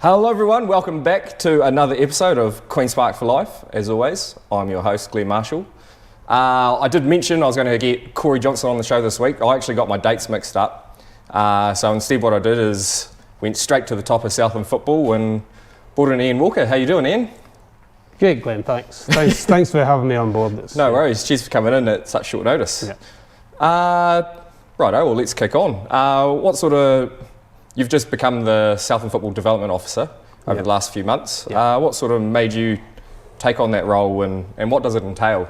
Hello everyone, welcome back to another episode of Queen Spark for Life. As always, I'm your host, Glenn Marshall. I did mention I was going to get Corey Johnson on the show this week. I actually got my dates mixed up. So instead what I did is went straight to the top of Southland football and brought in Iain Walker. How you doing, Iain? Great, Glenn, thanks for having me on board. No worries, cheers for coming in at such short notice. Yeah. Righto, well let's kick on. You've just become the Southland Football Development Officer over the last few months. What sort of made you take on that role and what does it entail?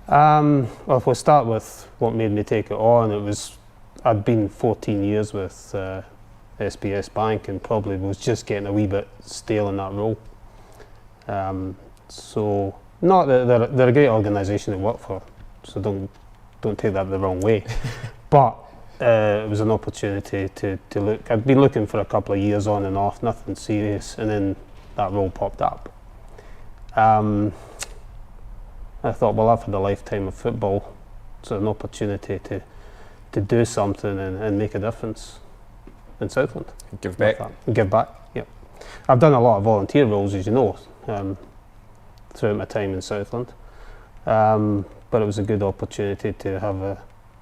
Well, if we start with what made me take it on, I'd been 14 years with SBS Bank and probably was just getting a wee bit stale in that role. So, not that they're a great organisation to work for, so don't take that the wrong way. But it was an opportunity to look. I'd been looking for a couple of years on and off, nothing serious, and then that role popped up. I thought, well, I've had a lifetime of football, so an opportunity to do something and make a difference in Southland. Give back. Give back, yep. I've done a lot of volunteer roles, as you know, throughout my time in Southland, but it was a good opportunity to have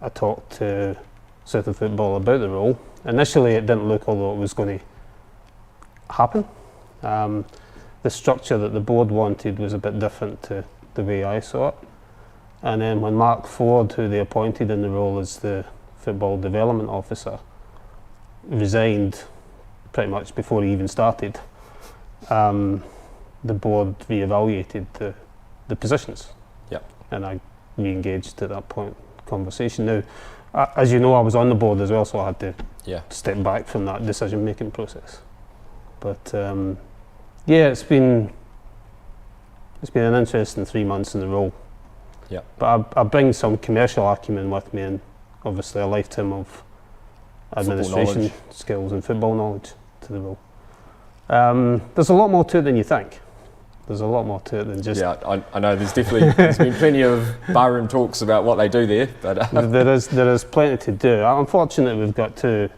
a talk to Southland Football about the role. Initially it didn't look although it was going to happen. The structure that the board wanted was a bit different to the way I saw it. And then when Mark Ford, who they appointed in the role as the Football Development Officer, resigned pretty much before he even started, the board re-evaluated the positions. Yep. And I re-engaged at that point conversation. Now, as you know, I was on the board as well, so I had to step back from that decision-making process. But it's been an interesting 3 months in the role. Yeah. But I bring some commercial acumen with me, and obviously a lifetime of administration skills and football knowledge to the role. There's a lot more to it than you think. There's a lot more to it than just... Yeah, I know there's been plenty of barroom talks about what they do there. But there is plenty to do. I'm fortunate we've got two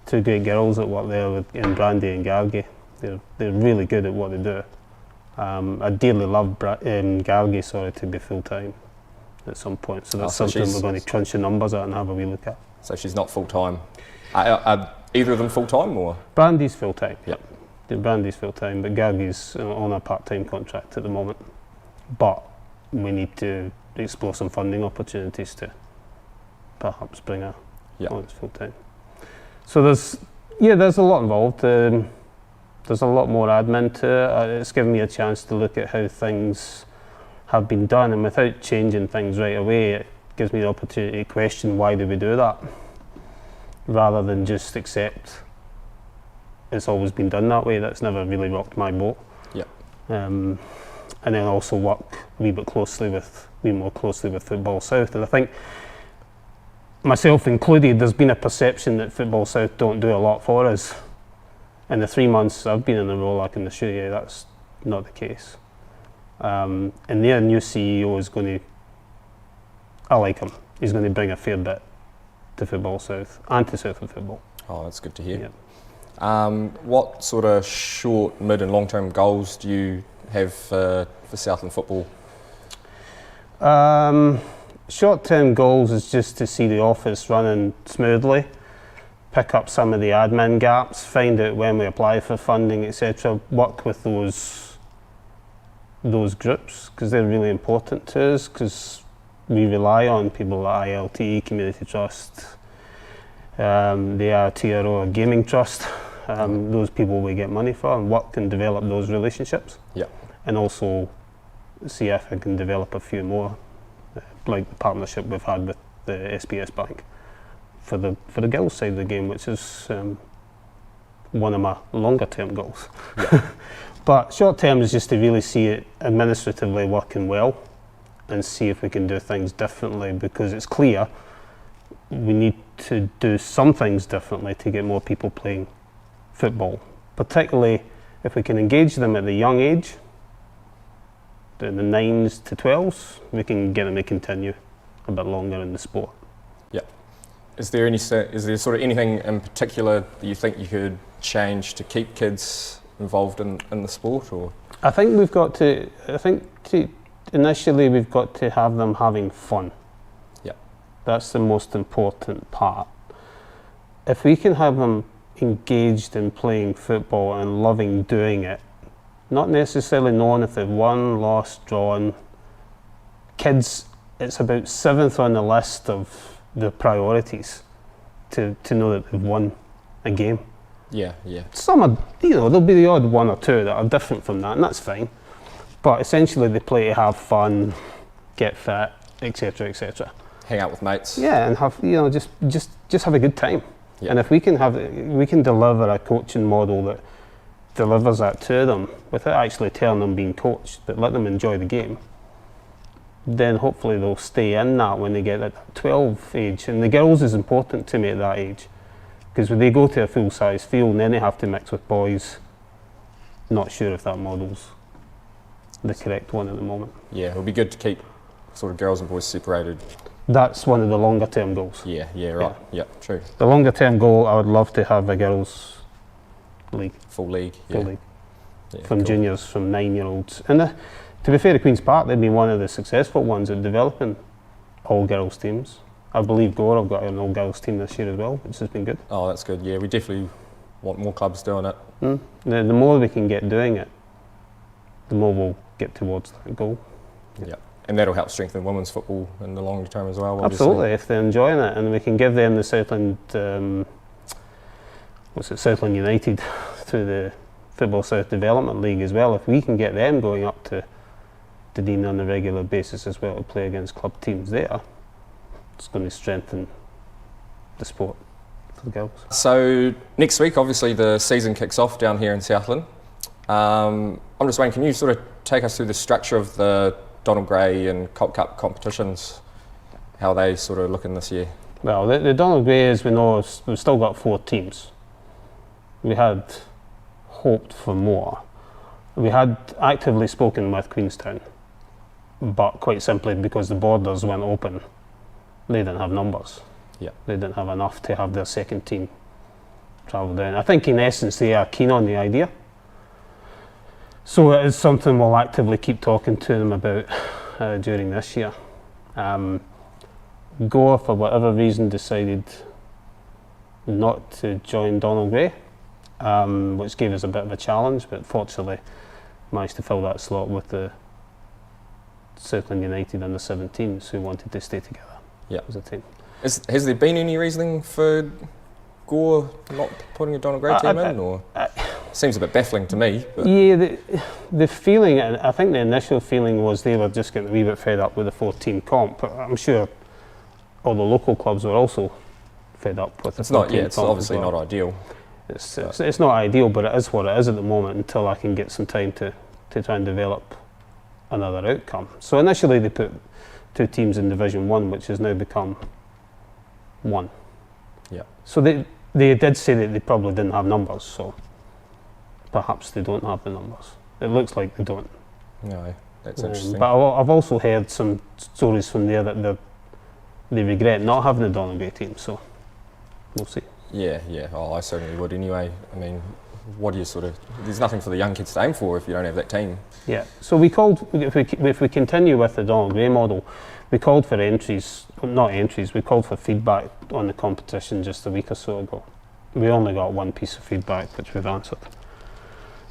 great girls that work there in Brandy and Gargi. They're really good at what they do. I dearly love Gargi, to be full-time at some point. So that's something we're going to crunch the numbers at and have a wee look at. So she's not full-time. Are either of them full-time or? Brandy's full-time. Yep. Brandy's full-time, but Gargi's on a part-time contract at the moment. But we need to explore some funding opportunities to perhaps bring her on as full-time. So there's a lot involved. There's a lot more admin to it. It's given me a chance to look at how things have been done, and without changing things right away, it gives me the opportunity to question why do we do that, rather than just accept it's always been done that way. That's never really rocked my boat. Yeah. And then also work a wee more closely with Football South. And I think, myself included, there's been a perception that Football South don't do a lot for us. In the 3 months I've been in the role, I can assure you that's not the case. And their new CEO is going to, I like him, he's going to bring a fair bit to Football South and to Southland football. Oh, that's good to hear. Yeah. What sort of short, mid and long-term goals do you have for Southland football? Short-term goals is just to see the office running smoothly, pick up some of the admin gaps, find out when we apply for funding, etc. Work with those groups, because they're really important to us, because we rely on people like ILT, Community Trust, the Aotearoa Gaming Trust. Those people we get money for, and work and develop those relationships. Yeah. And also see if I can develop a few more, like the partnership we've had with the SBS Bank for the girls side of the game, which is one of my longer term goals. Yeah. But short term is just to really see it administratively working well and see if we can do things differently, because it's clear we need to do some things differently to get more people playing football, particularly if we can engage them at the young age, the 9s to 12s, we can get them to continue a bit longer in the sport. Yeah. Is there sort of anything in particular that you think you could change to keep kids involved in the sport, or? I think initially we've got to have them having fun. Yeah. That's the most important part. If we can have them engaged in playing football and loving doing it, not necessarily knowing if they've won, lost, drawn. Kids, it's about 7th on the list of the priorities to know that they've won a game. Yeah, yeah. Some are, there'll be the odd one or two that are different from that, and that's fine. But essentially they play to have fun, get fit, etc., etc. Hang out with mates. Yeah, and have just have a good time. Yeah. And if we can deliver a coaching model that delivers that to them without actually telling them being coached, but let them enjoy the game, then hopefully they'll stay in that when they get at 12 age. And the girls is important to me at that age, because when they go to a full-size field and then they have to mix with boys, not sure if that model's the correct one at the moment. Yeah, it would be good to keep sort of girls and boys separated. That's one of the longer term goals. Yeah, right. Yeah, true. The longer term goal, I would love to have a girls league. Full league. Full league. Yeah, From cool. juniors, from 9-year-olds. And to be fair to Queen's Park, they've been one of the successful ones at developing all girls teams. I believe Gore have got an all girls team this year as well, which has been good. Oh, that's good. Yeah, we definitely want more clubs doing it. The more we can get doing it, the more we'll get towards that goal. Yeah. And that'll help strengthen women's football in the longer term as well, obviously. Absolutely, if they're enjoying it, and we can give them the Southland, Southland United through the Football South Development League as well. If we can get them going up to Dean on a regular basis as well to play against club teams there, it's going to strengthen the sport for the girls. So next week, obviously, the season kicks off down here in Southland. I'm just wondering, can you sort of take us through the structure of the Donald Gray and Colt Cup competitions, how they sort of looking this year? Well, the Donald Gray, as we know, we've still got 4 teams. We had hoped for more. We had actively spoken with Queenstown, but quite simply because the borders weren't open, they didn't have numbers. Yeah. They didn't have enough to have their second team travel down. I think in essence they are keen on the idea. So it is something we'll actively keep talking to them about during this year. Gore, for whatever reason, decided not to join Donald Gray, which gave us a bit of a challenge, but fortunately managed to fill that slot with the Southland United and the 17s who wanted to stay together as a team. Has there been any reasoning for Gore not putting a Donald Gray team in, or seems a bit baffling to me? But. Yeah, the feeling, and I think the initial feeling was they were just getting a wee bit fed up with the 4-team comp. But I'm sure all the local clubs were also fed up with the 4-team comp. It's obviously not ideal. It's not ideal, but it is what it is at the moment until I can get some time to try and develop another outcome. So initially they put 2 teams in Division 1, which has now become 1. Yeah. So they did say that they probably didn't have numbers, so perhaps they don't have the numbers. It looks like they don't. No, that's interesting. But I've also heard some stories from there that they regret not having a Donald Gray team, so we'll see. Yeah. Oh, I certainly would anyway. I mean, what do you there's nothing for the young kids to aim for if you don't have that team. Yeah, so we called, if we continue with the Donald Gray model, we called for we called for feedback on the competition just a week or so ago. We only got 1 piece of feedback which we've answered.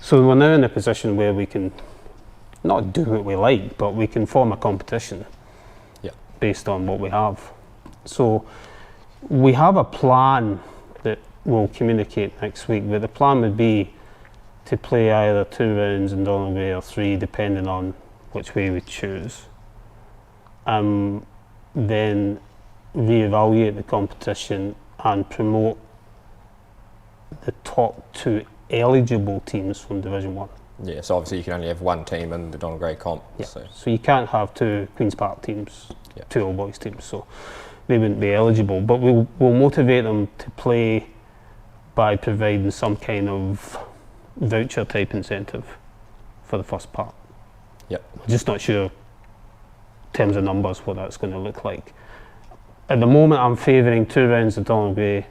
So we're now in a position where we can not do what we like, but we can form a competition based on what we have. So we have a plan that we'll communicate next week, but the plan would be to play either 2 rounds in Donald Gray or 3, depending on which way we choose. Then reevaluate the competition and promote the top 2 eligible teams from Division 1. Yeah, so obviously you can only have 1 team in the Donald Gray comp. Yeah. So you can't have 2 Queen's Park teams, 2 all boys teams, so they wouldn't be eligible. But we'll motivate them to play by providing some kind of voucher type incentive for the first part. Yeah. We're just not sure in terms of numbers what that's going to look like. At the moment, I'm favouring 2 rounds of Donald Gray,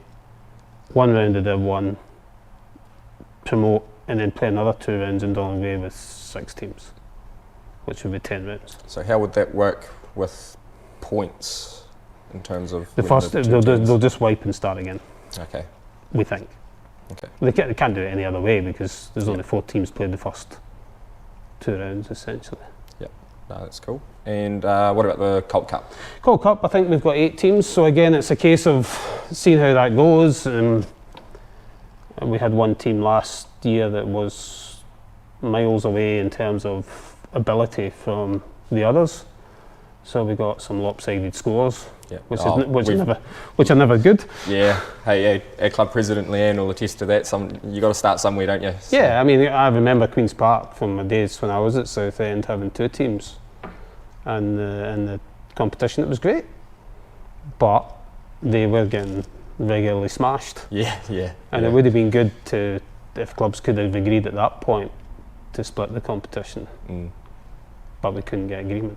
1 round of Div 1, promote, and then play another 2 rounds in Donald Gray with 6 teams, which would be 10 rounds. So how would that work with points in terms of The first, they'll just wipe and start again. Okay. We think. Okay. They can't do it any other way because there's only 4 teams played the first 2 rounds essentially. Yep. No, that's cool. And what about the Colt Cup? Colt Cup, I think we've got 8 teams, so again it's a case of seeing how that goes. And we had one team last year that was miles away in terms of ability from the others, so we got some lopsided scores. Yeah. Which are never good. Yeah. Hey, our club president Iain will attest to that. You got to start somewhere, don't you? So. Yeah, I mean, I remember Queen's Park from my days when I was at Southland having 2 teams, and in the competition it was great, but they were getting regularly smashed. Yeah. And it would have been good if clubs could have agreed at that point to split the competition, but we couldn't get agreement.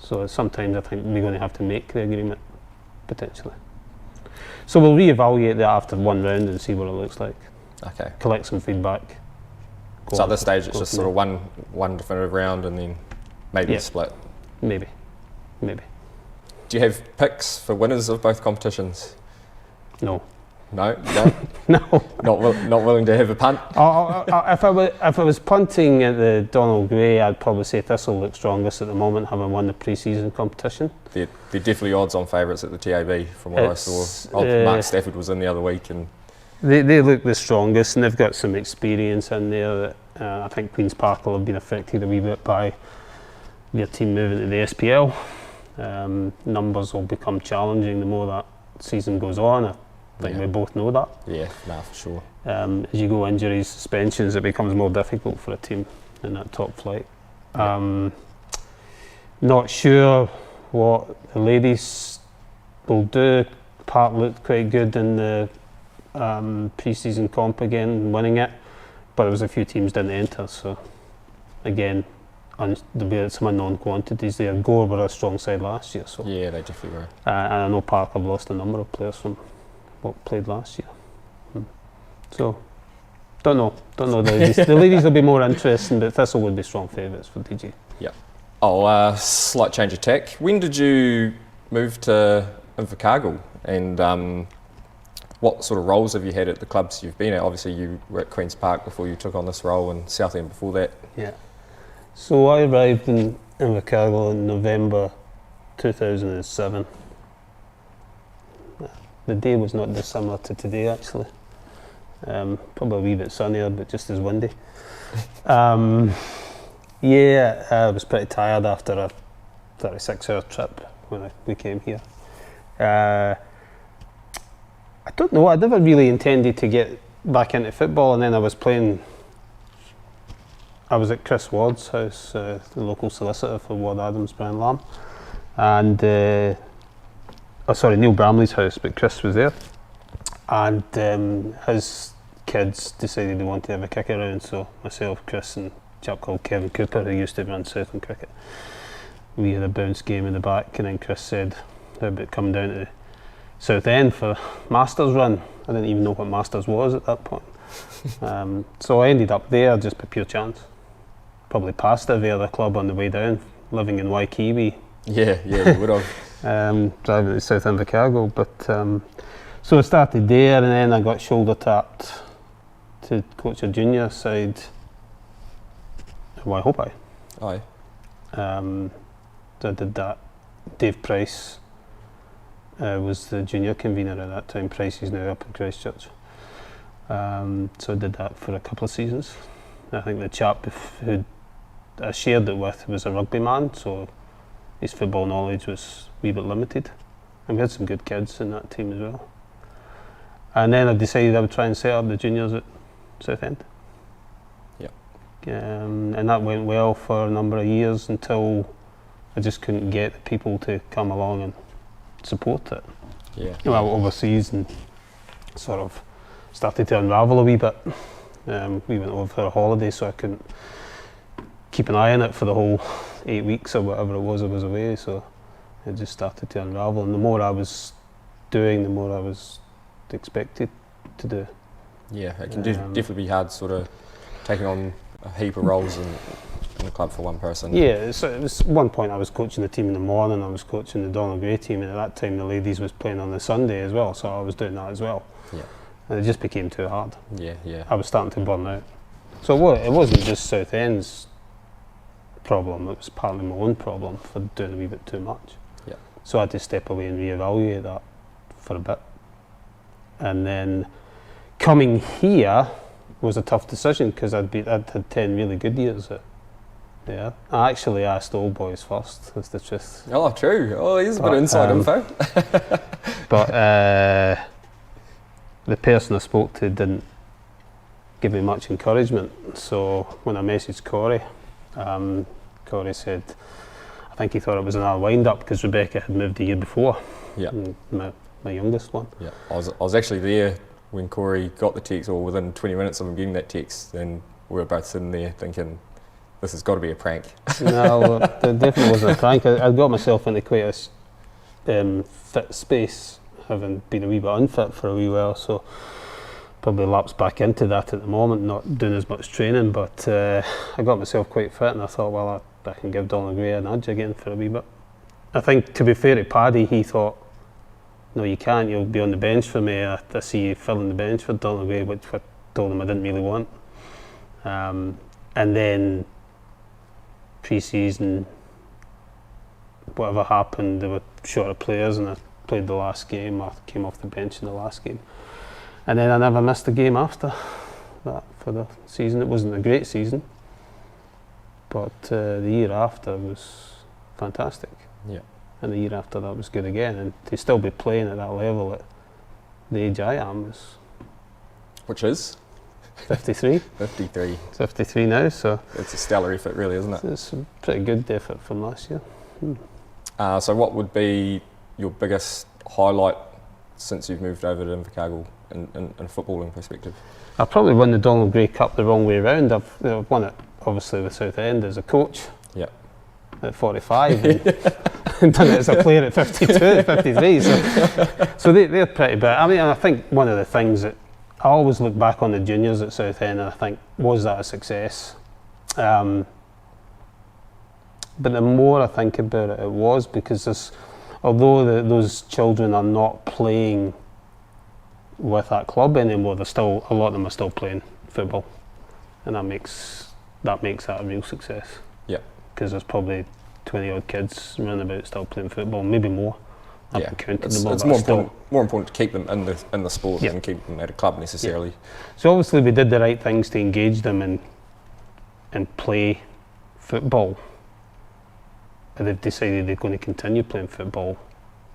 So sometimes I think we're going to have to make the agreement, potentially. So we'll reevaluate that after 1 round and see what it looks like. Okay. Collect some feedback. So at this stage it's just sort of one definitive round and then maybe a split? Maybe. Do you have picks for winners of both competitions? No. No? You don't? No. Not willing to have a punt? If I was punting at the Donald Gray, I'd probably say Thistle looks strongest at the moment, having won the pre-season competition. They're definitely odds on favourites at the TAB from what I saw. Mark Stafford was in the other week. And they look the strongest, and they've got some experience in there that I think Queen's Park will have been affected a wee bit by their team moving to the SPL. Numbers will become challenging the more that season goes on. I think we both know that. Yeah, for sure. As you go injuries, suspensions, it becomes more difficult for a team in that top flight. Not sure what the ladies will do. Park looked quite good in the pre-season comp again, winning it, but there was a few teams didn't enter, so again, there'll be some unknown quantities there. Gore were a strong side last year, so yeah, they definitely were. And I know Park have lost a number of players from what played last year. So, don't know the ladies. The ladies will be more interesting, but Thistle would be strong favourites for DG. Yeah. Slight change of tack. When did you move to Invercargill, and what sort of roles have you had at the clubs you've been at? Obviously you were at Queen's Park before you took on this role, and Southland before that. Yeah. So I arrived in Invercargill in November 2007. The day was not dissimilar to today, actually. Probably a wee bit sunnier, but just as windy. I was pretty tired after a 36-hour trip when we came here. I don't know, I never really intended to get back into football, and then I was at Chris Ward's house, the local solicitor for Ward Adams, Brian Lamb, and Neil Bramley's house, but Chris was there, and his kids decided they wanted to have a kick around, so myself, Chris, and a chap called Kevin Cooper, who used to run Southland Cricket, we had a bounce game in the back, and then Chris said, how about coming down to Southend for Masters run? I didn't even know what Masters was at that point. So I ended up there just by pure chance. Probably passed every other club on the way down, living in Waikiki. Yeah, you would have. Driving to South Invercargill, but so I started there, and then I got shoulder tapped to coach a junior side. Well, I hope Aye. So I did that. Dave Price was the junior convener at that time. Price is now up in Christchurch. So I did that for a couple of seasons. I think the chap who I shared it with was a rugby man, so his football knowledge was a wee bit limited. And we had some good kids in that team as well. And then I decided I would try and set up the juniors at Southend. Yep. And that went well for a number of years until I just couldn't get the people to come along and support it. Yeah. Well, overseas, and sort of started to unravel a wee bit. We went over for a holiday, so I couldn't keep an eye on it for the whole 8 weeks or whatever it was I was away, so it just started to unravel. And the more I was doing, the more I was expected to do. Yeah, it can definitely be hard, sort of taking on a heap of roles in the club for one person. Yeah, so it was one point I was coaching the team in the morning, I was coaching the Donald Gray team, and at that time the ladies was playing on the Sunday as well, so I was doing that as well. Yeah. And it just became too hard. Yeah, yeah. I was starting to burn out. So it wasn't just Southend's problem, it was partly my own problem for doing a wee bit too much. Yeah. So I had to step away and reevaluate that for a bit. And then coming here was a tough decision because I'd had 10 really good years there. I actually asked old boys first, that's the truth. Oh, true. Oh, here's a bit of inside info. But the person I spoke to didn't give me much encouragement. So when I messaged Corey, Corey said, I think he thought it was another wind-up because Rebecca had moved the year before. Yeah. My youngest one. Yeah, I was actually there when Corey got the text, or within 20 minutes of him getting that text, and we were both sitting there thinking, this has got to be a prank. No, it definitely wasn't a prank. I got myself into quite a fit space, having been a wee bit unfit for a wee while, so probably lapsed back into that at the moment, not doing as much training, but I got myself quite fit, and I thought, well, I can give Donald Gray a nudge again for a wee bit. I think, to be fair to Paddy, he thought, no, you can't, you'll be on the bench for me. I see you filling the bench for Donald Gray, which I told him I didn't really want. And then pre-season, whatever happened, there were short of players, and I played the last game. I came off the bench in the last game. And then I never missed a game after that for the season. It wasn't a great season, but the year after was fantastic. Yeah. And the year after that was good again, and to still be playing at that level at the age I am is... Which is? 53. 53. 53 now, so... It's a stellar effort really, isn't it? It's a pretty good effort from last year. So what would be your biggest highlight since you've moved over to Invercargill in a footballing perspective? I probably won the Donald Gray Cup the wrong way around. I've won it obviously with Southend as a coach. Yeah. At 45 and done it as a player at 52, 53, so they're pretty big. I mean, I think one of the things that I always look back on the juniors at Southend and I think, was that a success? But the more I think about it, it was, because although those children are not playing with that club anymore, a lot of them are still playing football, and that makes that a real success. Yeah. Because there's probably 20 odd kids running about still playing football, maybe more. I haven't counted them all. It's more important to keep them in the sport than keep them at a club necessarily. Yeah. So obviously we did the right things to engage them and play football. And they've decided they're going to continue playing football,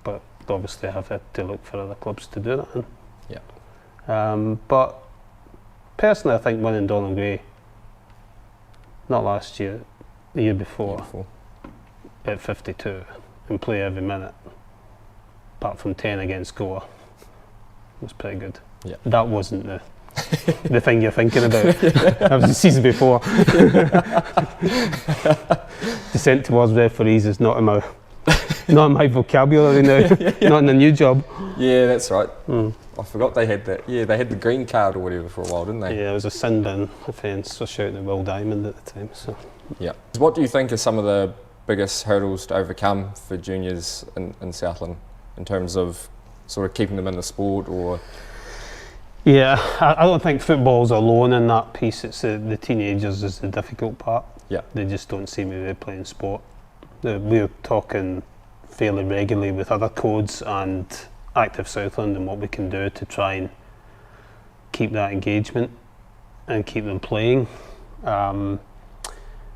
but obviously have had to look for other clubs to do that in. Yeah. But personally, I think winning Donald Gray, not last year, the year before, at 52, and play every minute, apart from 10 against Goa, was pretty good. Yeah. That wasn't the thing you're thinking about. That was the season before. Descent towards referees is not in my vocabulary now. Not in the new job. Yeah, that's right. I forgot they had that. Yeah, they had the green card or whatever for a while, didn't they? Yeah, it was a sin bin offence for shouting at Will Diamond at the time. So. Yeah. What do you think are some of the biggest hurdles to overcome for juniors in Southland in terms of sort of keeping them in the sport? Or yeah, I don't think football's alone in that piece. It's the teenagers is the difficult part. Yeah. They just don't seem to be playing sport. We're talking fairly regularly with other codes and Active Southland and what we can do to try and keep that engagement and keep them playing.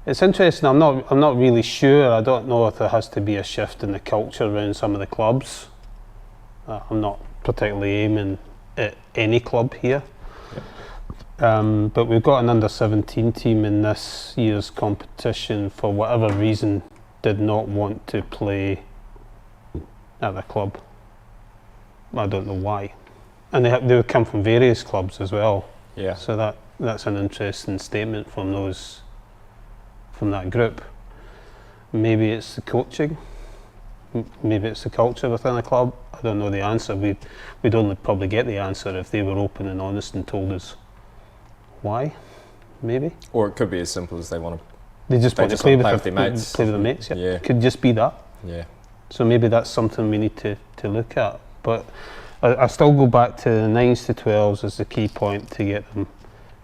It's interesting. I'm not really sure. I don't know if there has to be a shift in the culture around some of the clubs. I'm not particularly aiming at any club here. But we've got an under-17 team in this year's competition, for whatever reason, did not want to play at the club. I don't know why. And they would come from various clubs as well. Yeah. So that's an interesting statement from that group. Maybe it's the coaching. maybe it's the culture within the club. I don't know the answer. We'd only probably get the answer if they were open and honest and told us why, maybe. Or it could be as simple as they want to. They just want to play with their mates. Play with their mates. Yeah. Could just be that. Yeah. So maybe that's something we need to look at. But I still go back to the 9s to 12s as the key point to get them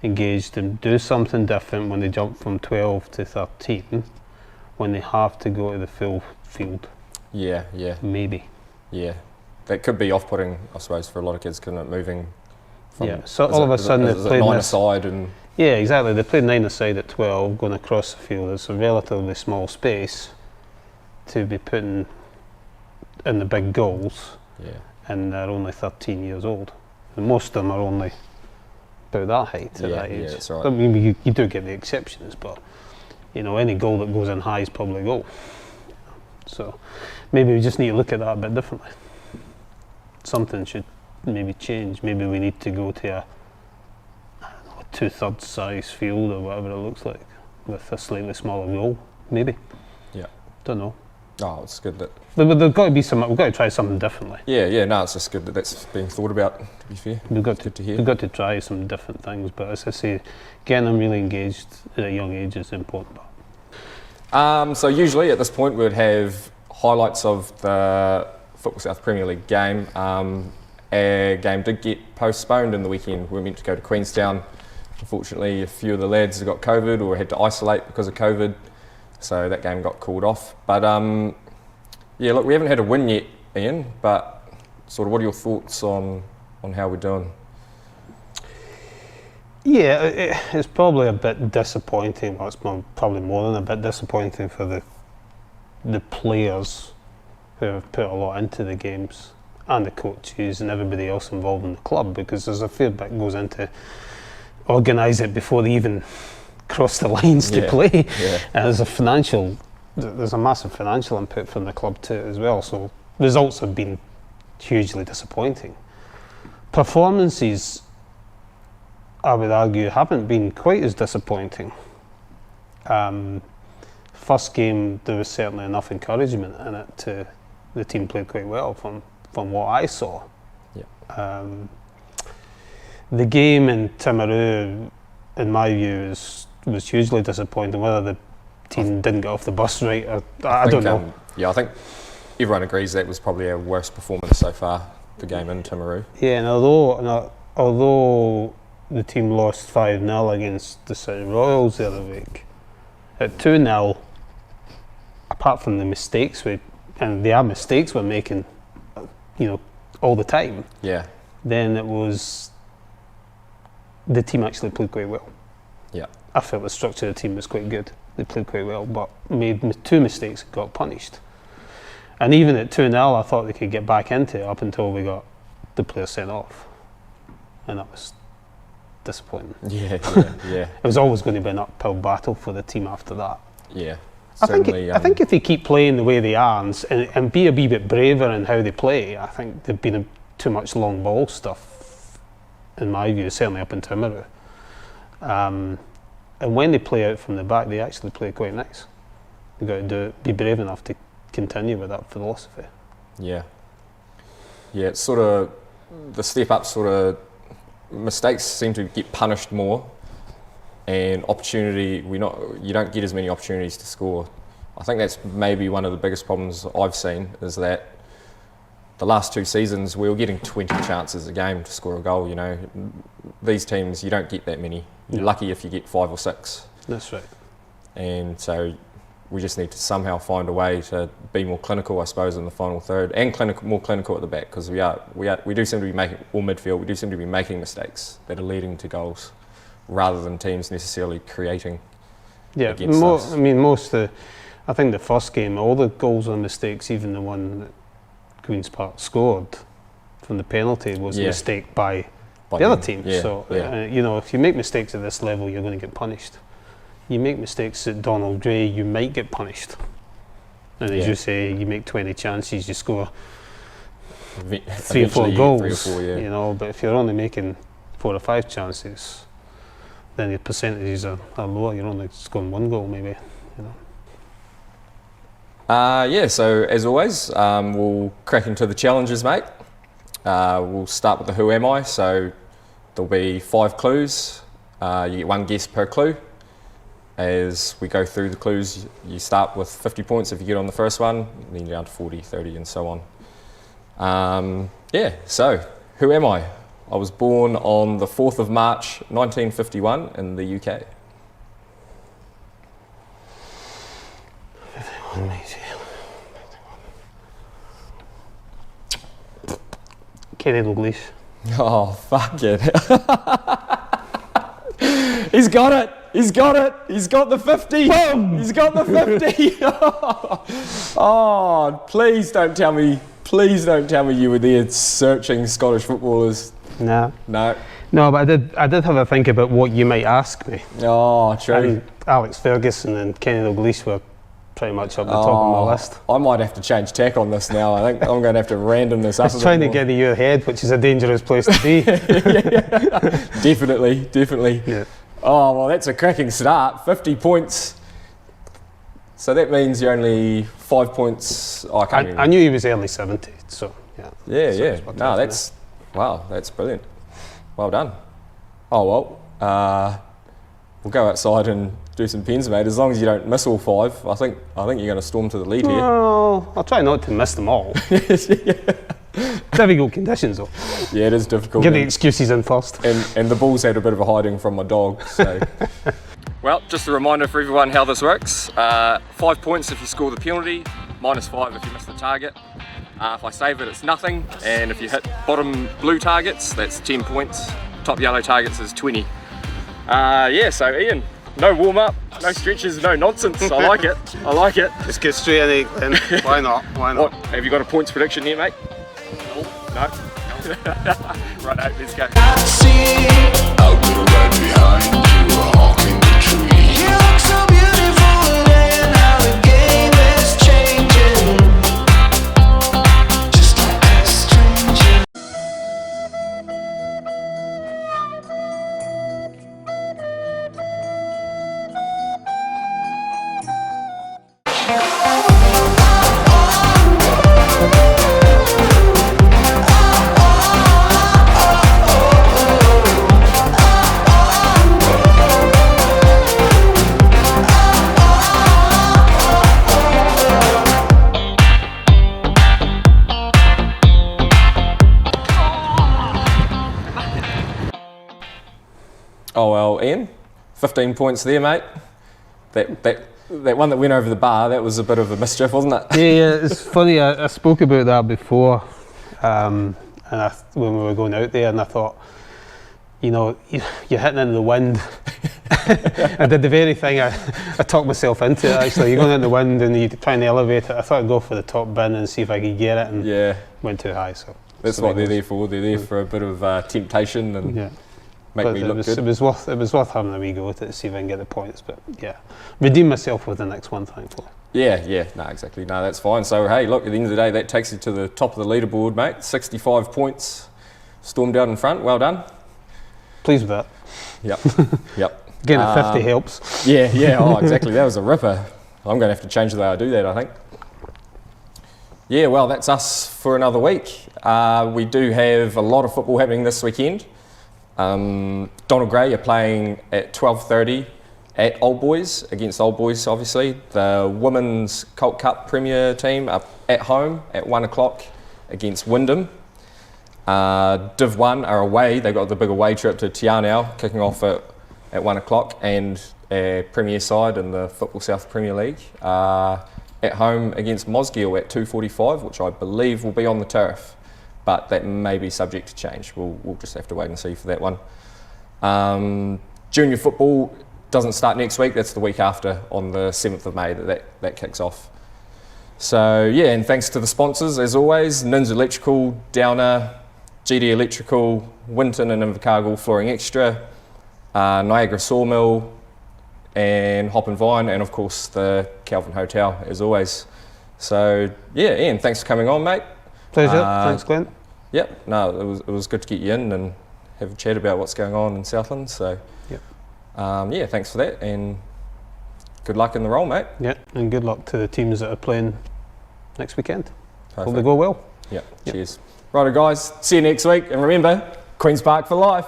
engaged and do something different when they jump from 12 to 13, when they have to go to the full field. Yeah. Maybe. Yeah. That could be off-putting, I suppose, for a lot of kids, couldn't it? Moving from, so all of a sudden they've played 9-a-side and... Yeah, exactly. They played 9-a-side at 12, going across the field. It's a relatively small space to be putting in the big goals. Yeah. And they're only 13 years old. And most of them are only about that height at that age. Yeah, that's right. I mean, you do get the exceptions, but any goal that goes in high is probably a goal. So maybe we just need to look at that a bit differently. Something should maybe change. Maybe we need to go to a 2/3 size field or whatever it looks like with a slightly smaller goal. Maybe. Yeah. Don't know. Oh, it's good that... There's got to be we've got to try something differently. Yeah, no, it's just good that that's being thought about, to be fair. Good to hear. We've got to try some different things, but as I say, getting them really engaged at a young age is important. So usually at this point we would have highlights of the Football South Premier League game. Our game did get postponed in the weekend. We were meant to go to Queenstown. Unfortunately, a few of the lads got COVID or had to isolate because of COVID. So that game got called off. But look, we haven't had a win yet, Ian, but sort of what are your thoughts on how we're doing? Yeah, it's probably a bit disappointing. Well, it's probably more than a bit disappointing for the players who have put a lot into the games and the coaches and everybody else involved in the club, because there's a fair bit goes into organise it before they even cross the lines to play. Yeah. And there's a massive financial input from the club too as well. So results have been hugely disappointing. Performances, I would argue, haven't been quite as disappointing. First game, there was certainly enough encouragement in it. The team played quite well from what I saw. Yeah. The game in Timaru, in my view, was hugely disappointing. Whether the team didn't get off the bus right, I don't know. I think everyone agrees that was probably our worst performance so far, the game in Timaru. Yeah, and although the team lost 5-0 against the City Royals the other week, at 2-0, apart from the mistakes and the mistakes we're making, all the time. Yeah. Then it was the team actually played quite well. Yeah. I felt the structure of the team was quite good. They played quite well, but made 2 mistakes and got punished. And even at 2-0, I thought they could get back into it up until we got the player sent off, and that was disappointing. Yeah. It was always going to be an uphill battle for the team after that. Yeah. I think if they keep playing the way they are and be a wee bit braver in how they play, I think they've been too much long ball stuff, in my view, certainly up in Timaru. And when they play out from the back, they actually play quite nice. You've got to be brave enough to continue with that philosophy. Yeah, it's sort of the step up. Sort of mistakes seem to get punished more, and you don't get as many opportunities to score. I think that's maybe one of the biggest problems I've seen, is that the last 2 seasons we were getting 20 chances a game to score a goal. These teams, you don't get that many. You're lucky if you get 5 or 6. That's right. And so we just need to somehow find a way to be more clinical, I suppose, in the final third, and more clinical at the back, because we do seem to be making, or midfield, we do seem to be making mistakes that are leading to goals, rather than teams necessarily creating against us. I think the first game, all the goals and mistakes, even the one that Queen's Park scored from the penalty, was a mistake by the other team. If you make mistakes at this level, you're going to get punished. You make mistakes at Donald Gray, you might get punished. And as you say, you make 20 chances, you score 3 or 4 goals. 3 or 4, but if you're only making 4 or 5 chances, then your percentages are lower. You're only scoring 1 goal, maybe. Yeah, so as always, we'll crack into the challenges, mate. We'll start with the Who Am I? So there'll be 5 clues. You get 1 guess per clue. As we go through the clues, you start with 50 points if you get on the first one, then down to 40, 30 and so on. Yeah, so who am I? I was born on the 4th of March 1951 in the UK. Kenny Dalglish. Oh, fuck it. He's got it. He's got it. He's got the 50. Boom. He's got the 50. Oh, please don't tell me. Please don't tell me you were there searching Scottish footballers. No. No. No, but I did have a think about what you might ask me. Oh, true. And Alex Ferguson and Kenny Dalglish were pretty much up the top of my list. I might have to change tack on this now. I think I'm going to have to random this up. It's trying to get to your head, which is a dangerous place to be. Definitely, definitely. Yeah. Oh, well, that's a cracking start. 50 points. So that means you're only 5 points. Oh, I knew he was early 70s, so yeah. Yeah, so yeah. No, that's, wow, that's brilliant. Well done. Oh, well, we'll go outside and do some pens, mate. As long as you don't miss all 5, I think you're going to storm to the lead here. Well, I'll try not to miss them all. Difficult conditions, though. Yeah, it is difficult. Get the excuses in first. And the Bulls had a bit of a hiding from my dog, so. Well, just a reminder for everyone how this works. 5 points if you score the penalty, -5 if you miss the target. If I save it, it's nothing, and if you hit bottom blue targets, that's 10 points. Top yellow targets is 20. Yeah, so Ian, no warm-up, no stretches, no nonsense. I like it. I like it. Just get straight in it, then. Why not? Why not? What, have you got a points prediction here, mate? No? Right, let's go. I'll be right behind you, a hawk in the tree. You look so beautiful today, and how the game is changing. Just like a stranger. Oh well, Ian, 15 points there, mate. That one that went over the bar, that was a bit of a mischief, wasn't it? Yeah, it's funny, I spoke about that before and when we were going out there, and I thought, you know, you're hitting into the wind. I did the very thing, I talked myself into it actually. You're going into the wind and you're trying to elevate it. I thought I'd go for the top bin and see if I could get it, and Yeah, went too high. So that's what they're there for. They're there for a bit of temptation and yeah. make But me it look was, good. it was worth having a wee go at it to see if I can get the points. But yeah, redeem myself with the next one, thankfully. Yeah, no, exactly. No, that's fine. So, hey, look, at the end of the day, that takes you to the top of the leaderboard, mate. 65 points. Stormed out in front. Well done. Pleased with that. Yep. Getting a 50 helps. Yeah. Oh, exactly. That was a ripper. I'm going to have to change the way I do that, I think. Yeah, well, that's us for another week. We do have a lot of football happening this weekend. Donald Gray are playing at 12:30 at Old Boys, against Old Boys, obviously. The Women's Colt Cup Premier team are at home at 1 o'clock against Wyndham. Div 1 are away. They've got the big away trip to Tianao, kicking off at 1 o'clock, and our Premier side in the Football South Premier League at home against Mosgiel at 2:45, which I believe will be on the turf, but that may be subject to change. We'll just have to wait and see for that one. Junior football doesn't start next week. That's the week after, on the 7th of May, that kicks off. So yeah, and thanks to the sponsors as always: Nins Electrical, Downer, GD Electrical, Winton and Invercargill Flooring Extra, Niagara Sawmill, and Hop and Vine, and of course the Calvin Hotel as always. So yeah, Ian, thanks for coming on, mate. Pleasure. Thanks, Glenn. Yep. No, it was good to get you in and have a chat about what's going on in Southland. So Yep. yeah, thanks for that, and good luck in the role, mate. Yeah, and good luck to the teams that are playing next weekend. Hope Perfect. they go well. Yeah, cheers. Righto, guys. See you next week. And remember, Queen's Park for life.